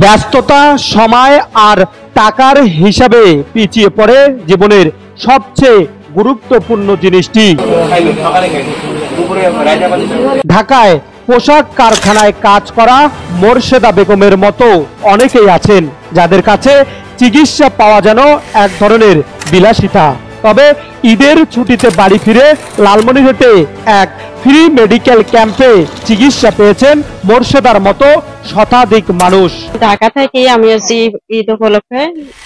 ব্যস্ততা, সময় আর টাকার হিসাবে পিছিয়ে পড়ে জীবনের সবচেয়ে গুরুত্বপূর্ণ জিনিসটি। ঢাকায় পোশাক কারখানায় কাজ করা মোরশেদা বেগমের মতো অনেকেই আছেন যাদের কাছে চিকিৎসা পাওয়া যেন এক ধরনের বিলাসিতা। তবে ঈদের ছুটিতে বাড়ি ফিরে লালমনিরহাটে এক ফ্রি মেডিকেল ক্যাম্পে চিকিৎসা পেয়েছেন মোরশেদার মতো শতাধিক মানুষ। ঢাকা থেকে আমি আসছি ঈদ উপলক্ষে,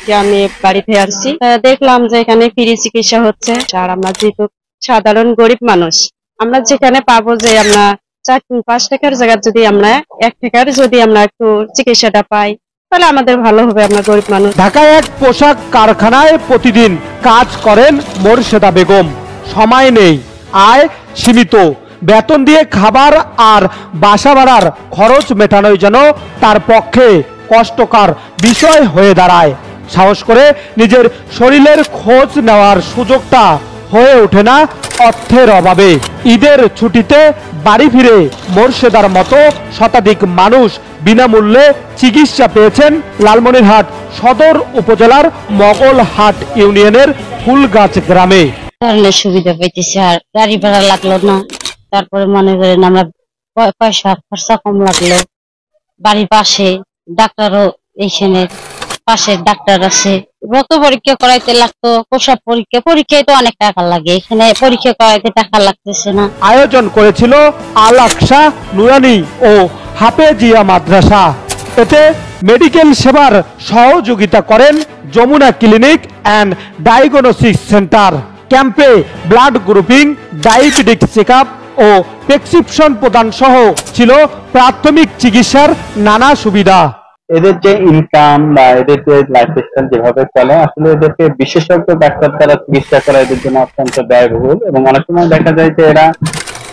যে আমি বাড়িতে আসছি, দেখলাম যে এখানে ফ্রি চিকিৎসা হচ্ছে। আর আমরা যেহেতু সাধারণ গরিব মানুষ, আমরা যেখানে পাবো যে আমরা 4-5 টাকার জায়গায় যদি আমরা 1 টাকার যদি আমরা একটু চিকিৎসাটা পাই তাহলে আমাদের ভালো হবে। আমরা গরিব মানুষ। ঢাকায় এক পোশাক কারখানায় প্রতিদিন কাজ করেন মোরশেদা বেগম। সময় নেই, আয় সীমিত, বেতন দিয়ে খাবার আর বাসা ভাড়ার খরচ মেটানোই যেন তার পক্ষে কষ্টকর বিষয় হয়ে দাঁড়ায়। সাহস করে নিজের শরীরের খোঁজ নেওয়ার সুযোগটা হয়ে ওঠে না অর্থের অভাবে। ঈদের ছুটিতে বাড়ি ফিরে মোরশেদার মতো শতাধিক মানুষ বিনামূল্যে চিকিৎসা পেয়েছেন লালমনিরহাট সদর উপজেলার মগলহাট ইউনিয়নের ফুলগাছ গ্রামে। সুবিধা পাইতেছি, আর গাড়ি ভাড়া লাগলো না। তারপরে মনে করেন আমরা পয়সা খরচা কম লাগলো। বাড়ির পাশে ডাক্তারও, এইখানে পাশে ডাক্তার আছে। রক্ত পরীক্ষা করাইতে লাগতো, প্রসব পরীক্ষায় তো অনেক টাকা লাগে, এখানে পরীক্ষা করাইতে টাকা লাগতেছে না। আয়োজন করেছিল আল আকসা নুরানি ও হাফেজিয়া মাদ্রাসা। এতে মেডিকেল সেবার সহযোগিতা করেন Jamuna clinic and diagnostic centre. ক্যাম্পে ব্লাড গ্রুপিং, ডায়াবেটিক চেকআপ ও প্রেসক্রিপশন প্রদান সহ ছিল প্রাথমিক চিকিৎসার নানা সুবিধা। এদের যে ইনকাম বা এদের যে লাইফস্টাইল যেভাবে চলে, আসলে এদেরকে বিশেষজ্ঞ ডাক্তার দ্বারা চিকিৎসা করা এদের জন্য অত্যন্ত ব্যয়বহুল, এবং অনেক সময় দেখা যায় যে এরা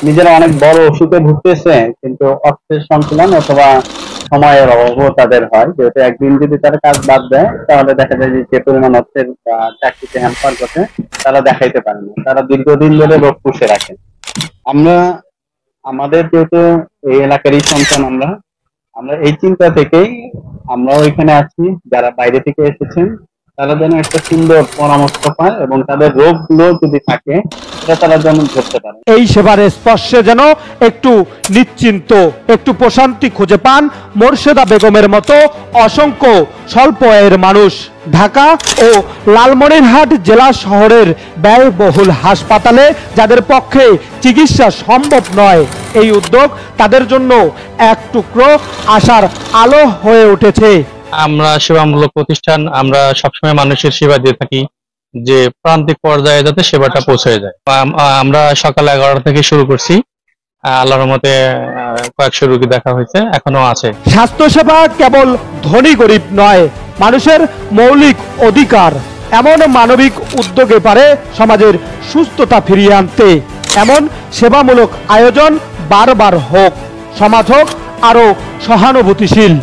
নিজেরা অনেক বড় অসুখে ভুগতেছে কিন্তু অর্থের সংকুলন অথবা সময়ের অভাবও তাদের হয়। যেহেতু একদিন যদি তারা কাজ বাদ দেয় তাহলে দেখা যায় যে পরিমাণ অর্থের চাকরিতে হ্যাম্পার করতে তারা দেখাইতে পারে না, তারা দীর্ঘদিন ধরে রোগ পুষে রাখেন। আমরা আমাদের যেহেতু এই এলাকারই সন্তান, আমরা এই চিন্তা থেকেই আমরাও এখানে আছি। যারা বাইরে থেকে এসেছেন তারা যেন একটা সুন্দর পরামর্শ পায় এবং তাদের রোগগুলো যদি থাকে সেটা তারা যেন ধরতে পারে। এই সেবার স্পর্শে যেন একটু নিশ্চিন্ত, একটু প্রশান্তি খুঁজে পান মোরশেদা বেগমের মতো অসংখ্য স্বল্প আয়ের মানুষ। ঢাকা ও লালমনিরহাট জেলা শহরের ব্যয়বহুল হাসপাতালে যাদের পক্ষে চিকিৎসা সম্ভব নয়, এই উদ্যোগ তাদের জন্য এক টুকরো আশার আলো হয়ে উঠেছে। আমরা সেবামূলক প্রতিষ্ঠান, আমরা সবসময় মানুষের সেবা দিয়ে থাকি যে প্রান্তিক পর্যায়ে যাতে সেবাটা পৌঁছে যায়। আমরা সকাল 11টা থেকে শুরু করছি, আল্লাহর রহমতে কয়েকশো রোগী দেখা হয়েছে, এখনো আছে। স্বাস্থ্যসেবা কেবল ধনী গরিব নয়, মানুষের মৌলিক অধিকার। এমন মানবিক উদ্যোগে পারে সমাজের সুস্থতা ফিরিয়ে আনতে। এমন সেবামূলক আয়োজন বারবার হোক, সমাজ হোক আরো সহানুভূতিশীল।